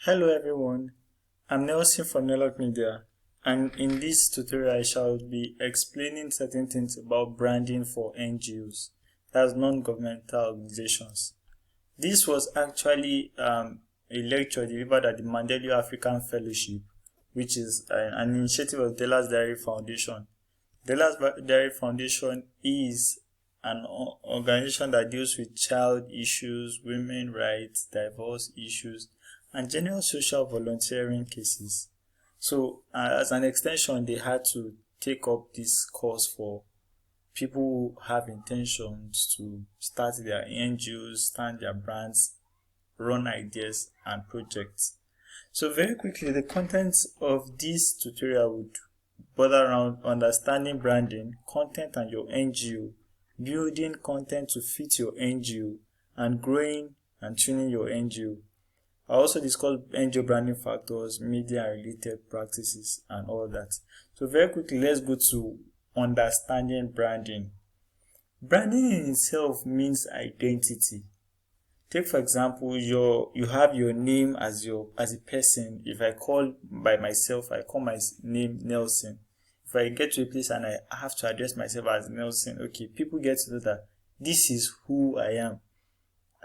Hello everyone, I'm Nelson from NELOC Media, and in this tutorial I shall be explaining certain things about branding for NGOs, that's non-governmental organizations. This was actually a lecture delivered at the Mandela African Fellowship, which is an initiative of Dallas Dairy Foundation. Dallas Dairy Foundation is an organization that deals with child issues, women rights, divorce issues, and general social volunteering cases. So as an extension, they had to take up this course for people who have intentions to start their NGOs, start their brands, run ideas and projects. So very quickly, the contents of this tutorial would bother around understanding branding, content and your NGO, building content to fit your NGO, and growing and tuning your NGO. I also discuss NGO branding factors, media and related practices, and all that. So very quickly, let's go to understanding branding. Branding in itself means identity. Take for example, you have your name as a person. If I call by myself, I call my name Nelson. If I get to a place and I have to address myself as Nelson, okay, people get to know that this is who I am.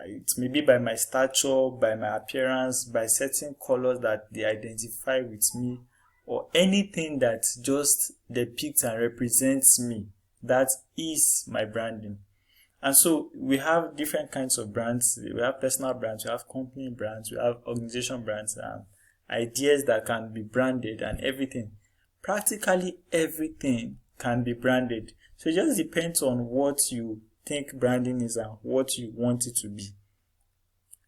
It may be by my stature, by my appearance, by certain colors that they identify with me, or anything that just depicts and represents me. That is my branding. And so we have different kinds of brands. We have personal brands, we have company brands, we have organization brands, ideas that can be branded, and everything. Practically everything can be branded. So it just depends on what you think branding is and what you want it to be.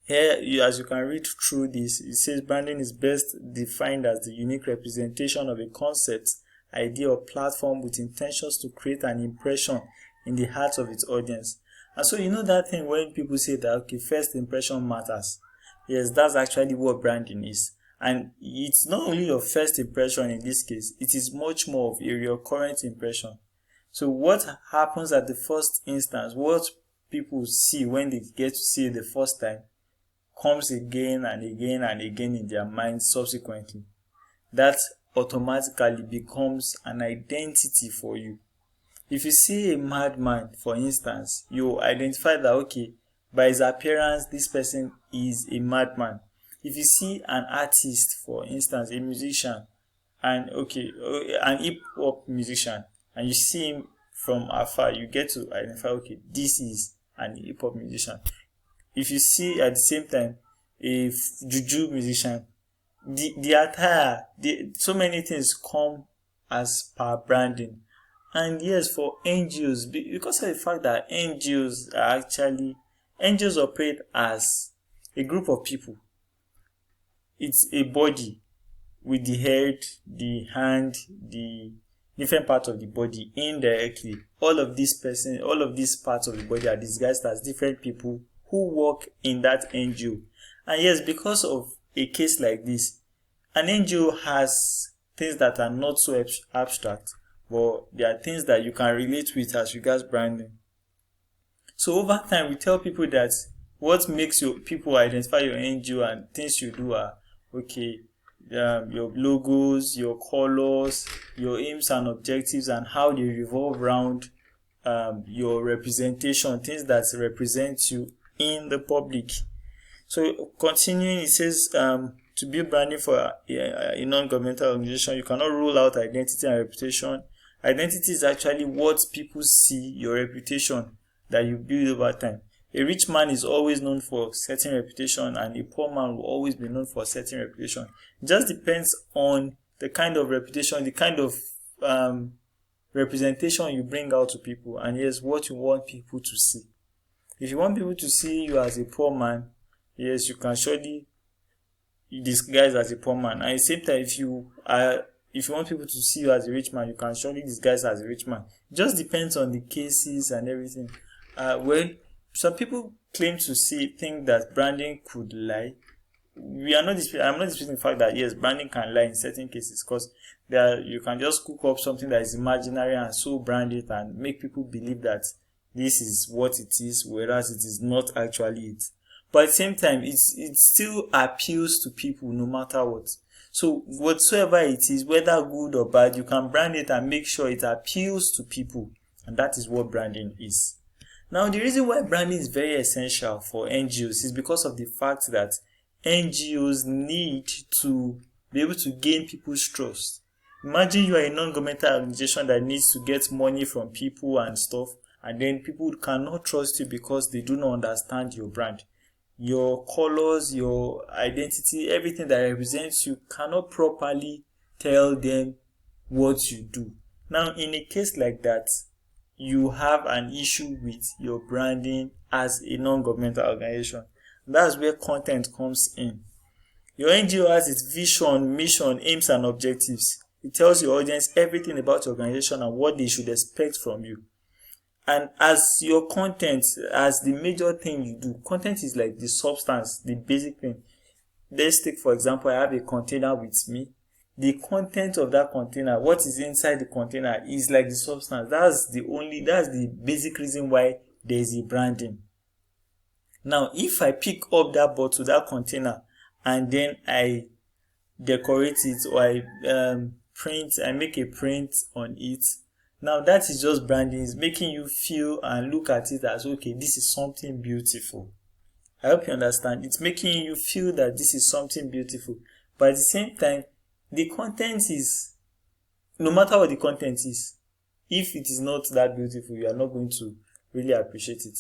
Here, as you can read through this, it says branding is best defined as the unique representation of a concept, idea, or platform with intentions to create an impression in the hearts of its audience. And so you know that thing when people say that, okay, first impression matters. Yes, that's actually what branding is. And it's not only your first impression in this case, it is much more of a recurrent impression. So what happens at the first instance, what people see when they get to see it the first time, comes again and again and again in their minds subsequently. That automatically becomes an identity for you. If you see a madman, for instance, you identify that, okay, by his appearance, this person is a madman. If you see an artist, for instance, a musician, and okay, an hip-hop musician, and you see him from afar, you get to identify, okay, this is an hip-hop musician. If you see at the same time a juju musician, the attire, so many things come as per branding. And yes, for NGOs, because of the fact that NGOs operate as a group of people. It's a body with the head, the hand, the different parts of the body indirectly. All of these parts of the body are disguised as different people who work in that NGO. And yes, because of a case like this, an NGO has things that are not so abstract, but there are things that you can relate with as regards branding. So over time, we tell people that what makes your people identify your NGO and things you do are, okay, your logos, your colors, your aims and objectives, and how they revolve around your representation, things that represent you in the public. So continuing, it says to build branding for a non-governmental organization, you cannot rule out identity and reputation. Identity is actually what people see, your reputation that you build over time. A rich man is always known for certain reputation, and a poor man will always be known for certain reputation. It just depends on the kind of reputation, the kind of representation you bring out to people, and yes, what you want people to see. If you want people to see you as a poor man, yes, you can surely disguise as a poor man. And at the same time, if you want people to see you as a rich man, you can surely disguise as a rich man. It just depends on the cases and everything. When some people claim to think that branding could lie, I'm not disputing the fact that yes, branding can lie in certain cases, because you can just cook up something that is imaginary and so brand it and make people believe that this is what it is, whereas it is not actually it. but at the same time, it still appeals to people no matter what. So whatsoever it is, whether good or bad, you can brand it and make sure it appeals to people, and that is what branding is. Now, the reason why branding is very essential for NGOs is because of the fact that NGOs need to be able to gain people's trust. Imagine you are a non-governmental organization that needs to get money from people and stuff, and then people cannot trust you because they do not understand your brand. Your colors, your identity, everything that represents you cannot properly tell them what you do. Now, in a case like that, you have an issue with your branding as a non-governmental organization. That's where content comes in. Your NGO has its vision, mission, aims, and objectives. It tells your audience everything about your organization and what they should expect from you. And as your content, as the major thing you do, content is like the substance, the basic thing. Let's take, for example, I have a container with me. The content of that container, what is inside the container, is like the substance. That's the basic reason why there is a branding. Now, if I pick up that bottle, that container, and then I decorate it, or I make a print on it, now that is just branding. It's making you feel and look at it as, okay, this is something beautiful. I hope you understand. It's making you feel that this is something beautiful. But at the same time, the content is, no matter what the content is, if it is not that beautiful, you are not going to really appreciate it.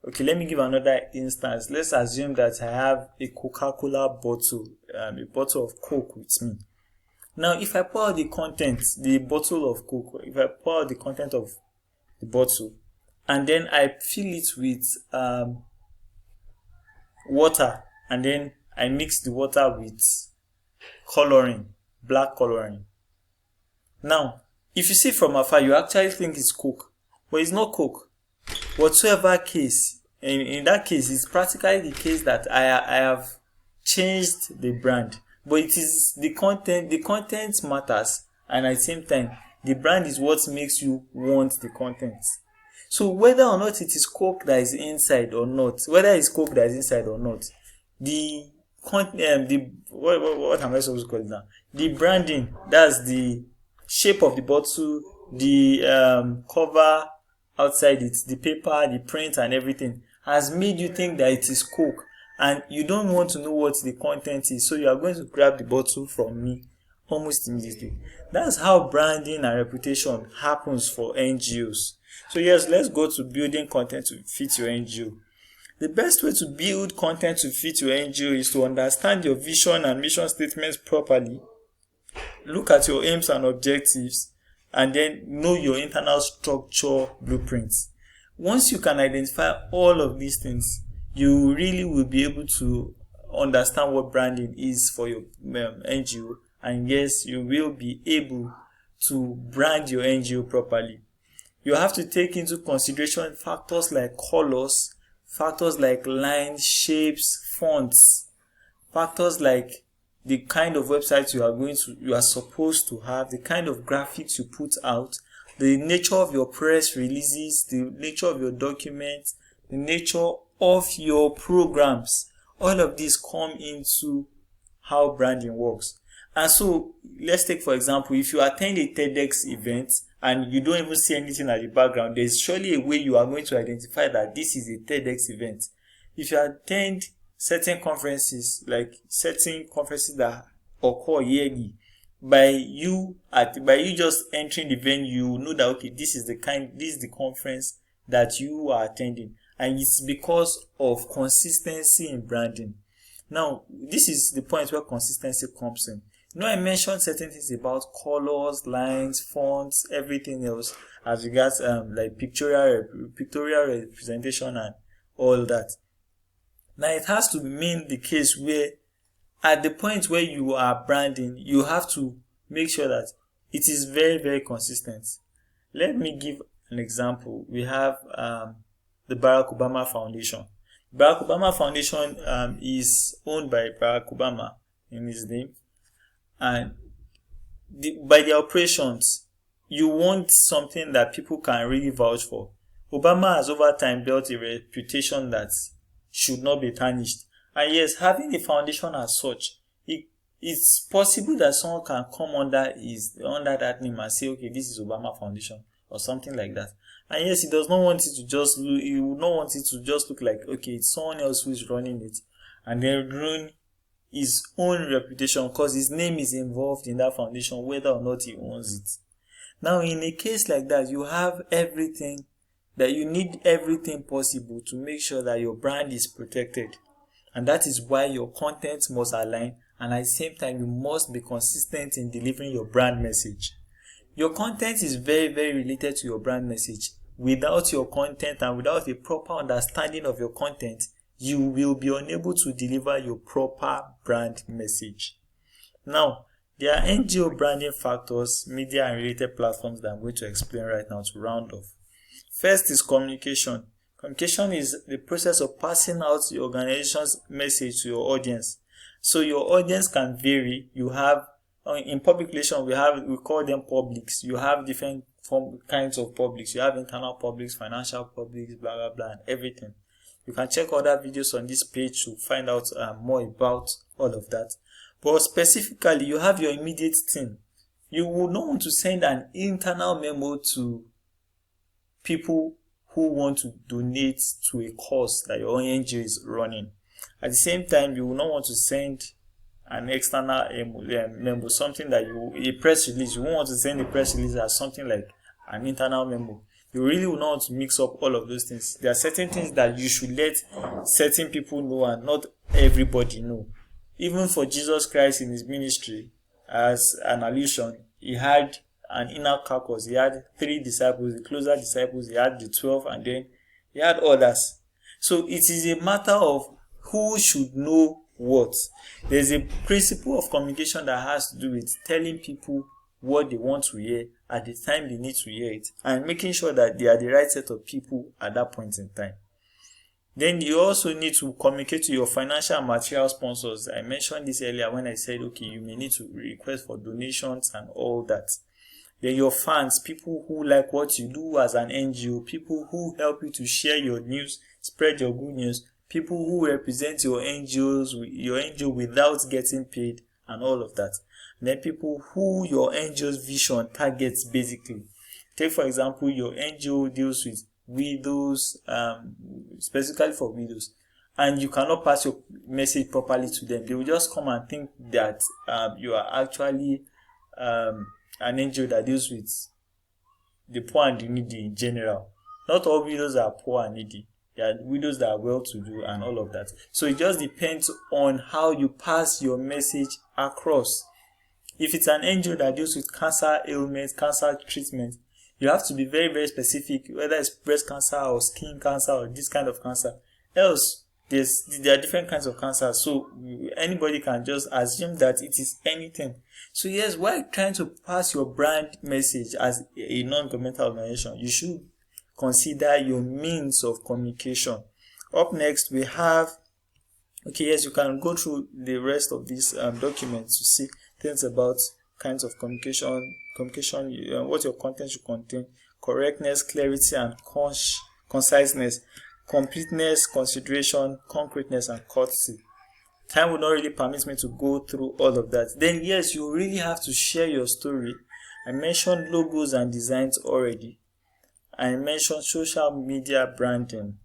Okay, let me give another instance. Let's assume that I have a Coca-Cola bottle, a bottle of Coke with me. Now, if I pour out the content, the bottle of Coke, if I pour out the content of the bottle, and then I fill it with water, and then I mix the water with coloring, black coloring. Now, if you see from afar, you actually think it's Coke, but it's not Coke. Whatsoever case, in that case, it's practically the case that I have changed the brand. But it is the content matters, and at the same time, the brand is what makes you want the content. So whether or not it is Coke that is inside or not, what am I supposed to call it now? The branding, that's the shape of the bottle, the cover outside it, the paper, the print, and everything has made you think that it is Coke, and you don't want to know what the content is, so you are going to grab the bottle from me almost immediately. That's how branding and reputation happens for NGOs. So yes, let's go to building content to fit your NGO. The best way to build content to fit your NGO is to understand your vision and mission statements properly, look at your aims and objectives, and then know your internal structure blueprints. Once you can identify all of these things, you really will be able to understand what branding is for your NGO, and yes, you will be able to brand your NGO properly. You have to take into consideration factors like colors, factors like lines, shapes, fonts, factors like the kind of website you are supposed to have, the kind of graphics you put out, the nature of your press releases, the nature of your documents, the nature of your programs. All of these come into how branding works. And so let's take, for example, if you attend a TEDx event and you don't even see anything at the background, there's surely a way you are going to identify that this is a TEDx event. If you attend certain conferences, like certain conferences that occur yearly, by you just entering the venue, you know that, okay, this is the conference that you are attending, and it's because of consistency in branding. Now, this is the point where consistency comes in. You know, I mentioned certain things about colors, lines, fonts, everything else as regards like pictorial representation and all that. Now, it has to mean the case where at the point where you are branding, you have to make sure that it is very, very consistent. Let me give an example. We have the Barack Obama Foundation. Barack Obama Foundation is owned by Barack Obama in his name, and by the operations, you want something that people can really vouch for. Obama has over time built a reputation that should not be tarnished. And yes, having a foundation as such, it's possible that someone can come under that name and say, okay, this is Obama Foundation or something like that. And yes, he does not want it to just look, he would not want it to just look like, okay, it's someone else who is running it, and then ruin his own reputation because his name is involved in that foundation, whether or not he owns it. Now, in a case like that, you have everything that you need, everything possible to make sure that your brand is protected. And that is why your content must align, and at the same time, you must be consistent in delivering your brand message. Your content is very, very related to your brand message. Without your content and without a proper understanding of your content, you will be unable to deliver your proper brand message. Now, there are NGO branding factors, media and related platforms that I'm going to explain right now to round off. First is communication. Communication is the process of passing out your organization's message to your audience. So your audience can vary. You have, in public relations, we call them publics. You have different kinds of publics. You have internal publics, financial publics, blah, blah, blah, and everything. You can check other videos on this page to find out more about all of that. But specifically, you have your immediate team. You will not want to send an internal memo to people who want to donate to a cause that your NGO is running. At the same time, you will not want to send an external memo, something that a press release. You won't want to send a press release as something like an internal memo. You really will not want to mix up all of those things. There are certain things that you should let certain people know and not everybody know. Even for Jesus Christ in his ministry, as an allusion, he had an inner caucus. He had 3 disciples, the closer disciples, he had the 12, and then he had others. So it is a matter of who should know what. There's a principle of communication that has to do with telling people what they want to hear at the time they need to hear it, and making sure that they are the right set of people at that point in time. Then you also need to communicate to your financial and material sponsors. I mentioned this earlier when I said, okay, you may need to request for donations and all that. Then your fans, people who like what you do as an NGO, people who help you to share your news, spread your good news, people who represent your NGO without getting paid, and all of that. And then people who your NGO's vision targets basically. Take for example, your NGO deals with widows, specifically for widows, and you cannot pass your message properly to them. They will just come and think that you are actually an NGO that deals with the poor and the needy in general. Not all widows are poor and needy. There are widows that are well-to-do and all of that. So it just depends on how you pass your message across. If it's an NGO that deals with cancer ailments, cancer treatment, you have to be very, very specific, whether it's breast cancer or skin cancer or this kind of cancer. Else, there are different kinds of cancer. So anybody can just assume that it is anything. So yes, while trying to pass your brand message as a non-governmental organization, you should consider your means of communication. Up next, we have, okay, yes, you can go through the rest of this document to see things about kinds of communication, what your content should contain, correctness, clarity, and conciseness, completeness, consideration, concreteness, and courtesy. Time will not really permit me to go through all of that. Then yes, you really have to share your story. I mentioned logos and designs already. I mentioned social media branding.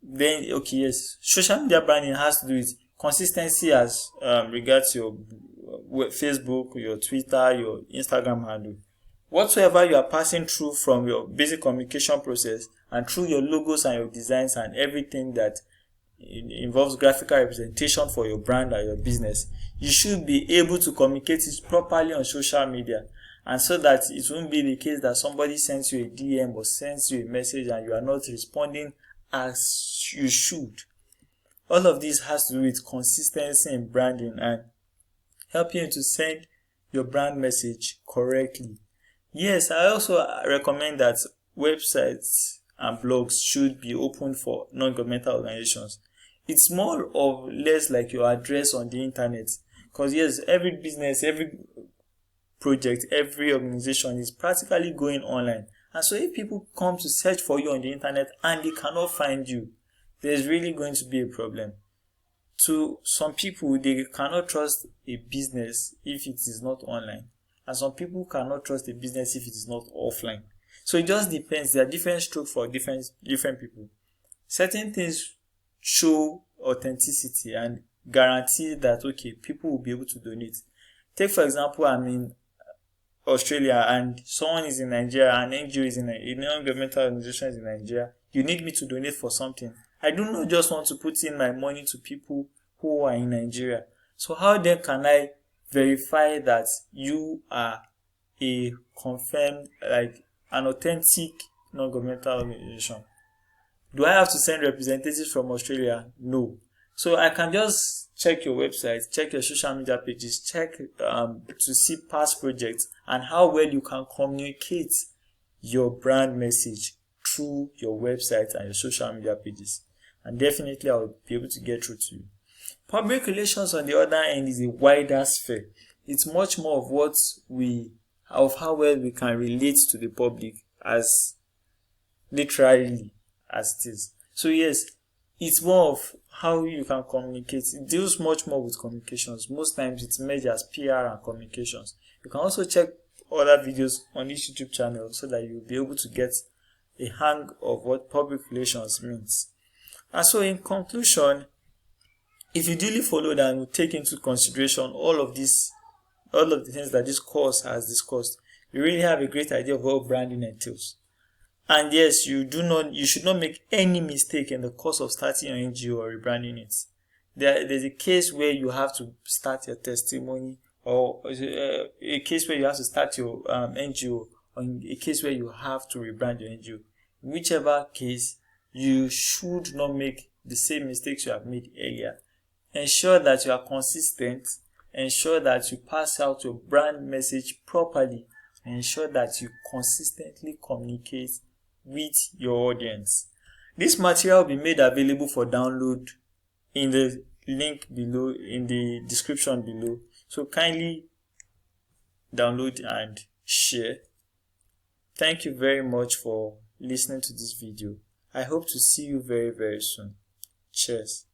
Then, okay, yes, social media branding has to do with consistency as regards your Facebook, your Twitter, your Instagram handle. Whatsoever you are passing through from your basic communication process and through your logos and your designs and everything that involves graphical representation for your brand or your business, you should be able to communicate it properly on social media. And so that it won't be the case that somebody sends you a DM or sends you a message and you are not responding as you should. All of this has to do with consistency in branding and helping you to send your brand message correctly. Yes, I also recommend that websites and blogs should be open for non-governmental organizations. It's more or less like your address on the internet. Because yes, every business, every project, every organization is practically going online. And so if people come to search for you on the internet and they cannot find you, there's really going to be a problem. To some people, they cannot trust a business if it is not online, and some people cannot trust a business if it is not offline. So it just depends. There are different strokes for different people. Certain things show authenticity and guarantee that okay, people will be able to donate. Take for example, I'm in Australia and someone is in Nigeria, an NGO is in a non-governmental organization is in Nigeria. You need me to donate for something. I do not just want to put in my money to people who are in Nigeria. So how then can I verify that you are a confirmed, like an authentic non-governmental organization? Do I have to send representatives from Australia? No. So I can just check your website, check your social media pages, check to see past projects and how well you can communicate your brand message through your website and your social media pages. And definitely I will be able to get through to you. Public relations on the other end is a wider sphere. It's much more of how well we can relate to the public as literally as it is. So yes, it's more of how you can communicate. It deals much more with communications. Most times it's measured as PR and communications. You can also check other videos on this YouTube channel so that you'll be able to get a hang of what public relations means. And so in conclusion, if you duly followed and take into consideration all of the things that this course has discussed, you really have a great idea of what branding entails. And yes, you should not make any mistake in the course of starting your NGO or rebranding it. There's a case where you have to start your testimony, or a case where you have to start your NGO, or a case where you have to rebrand your NGO. In whichever case, you should not make the same mistakes you have made earlier. Ensure that you are consistent. Ensure that you pass out your brand message properly. Ensure that you consistently communicate with your audience. This material will be made available for download in the link below, in the description below. So kindly download and share. Thank you very much for listening to this video. I hope to see you very, very soon. Cheers.